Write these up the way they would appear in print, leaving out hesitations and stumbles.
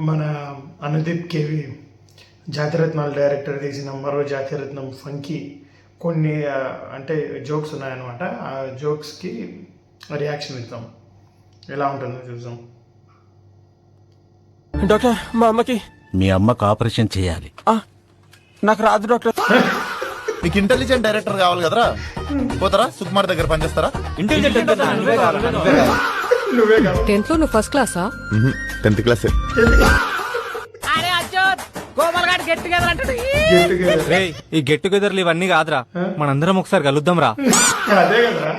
మన Anudeep KV జాతిరత్నాల director తీసిన మరో జాతిరత్నం ఫంకీ కొన్ని అంటే జోక్స్ ఉన్నాయన్నమాట. ఆ జోక్స్కి రియాక్షన్ ఇద్దాం, ఎలా ఉంటుందో చూద్దాం. డాక్టర్, మా అమ్మకి మీ అమ్మకు ఆపరేషన్ చేయాలి. నాకు రాదు డాక్టర్. నీకు ఇంటెలిజెంట్ డైరెక్టర్ కావాలి కదరా, పోతారా సుకుమార్ దగ్గర పనిచేస్తారా? ఇంటెలిజెంట్ నువ్వే కాదు. 10th లో నువ్వు ఫస్ట్ క్లాసా? 10th class. ఈ గెట్ టుగెదర్లు ఇవన్నీ కాదురా, మనందరం ఒకసారి కలుద్దాం రా. అదే కదరా.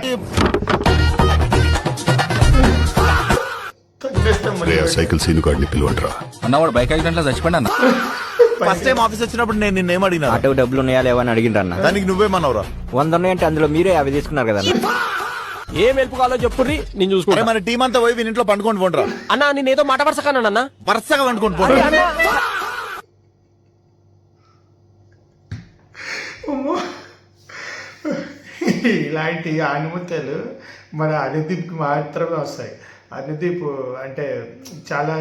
సైకిల్ సీన్ గాడిని పిలువంటరా. అన్నవాడు బైక్ యాక్సిడెంట్ లో చచ్చిపోయినా అన్న. ఫస్ట్ టైం ఆఫీస్ వచ్చినప్పుడు నేను నిన్నేం అడిగినా? ఆటోకి డబ్బులు ఉన్నాయా లేవని అడిగిండ్రన్న. దానికి నువ్వేమన్నావురా? 100 ఉన్నాయంటే అందులో మీరే 50 తీసుకున్నారు కదా. ఏం హెల్ప్ కావాలో చెప్పుర్రి, నేను చూసుకుంటా. మన టీం అంతా పోయి వీని ఇంట్లో పండుకొని పోండిరా. అన్నా నేనేదో మాట వరుసకానన్నా. వరుసగా పండుకొని పోండి. ఇలాంటి అనుమతులు మన అనుదీప్కి మాత్రమే వస్తాయి. అనుదీప్ అంటే చాలా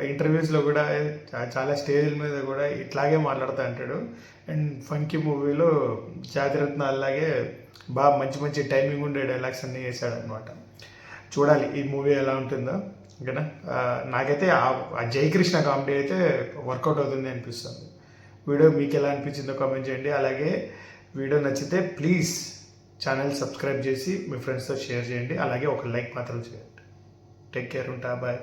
ఇంటర్వ్యూస్లో కూడా చాలా స్టేజ్ల మీద కూడా ఇట్లాగే మాట్లాడుతూ అంటాడు. అండ్ ఫంకీ మూవీలో జాతిరత్నాలాగే బాగా మంచి మంచి టైమింగ్ ఉండే డైలాగ్స్ అన్నీ వేసాడనమాట. చూడాలి ఈ మూవీ ఎలా ఉంటుందో. ఓకేనా, నాకైతే ఆ జయకృష్ణ కామెడీ అయితే వర్కౌట్ అవుతుంది అనిపిస్తుంది. వీడియో మీకు ఎలా అనిపించిందో కామెంట్ చేయండి. అలాగే వీడియో నచ్చితే ప్లీజ్ ఛానల్ సబ్స్క్రైబ్ చేసి మీ ఫ్రెండ్స్తో షేర్ చేయండి. అలాగే ఒక లైక్ మాత్రం చేయండి. టేక్ కేర్, ఉంటా, బాయ్.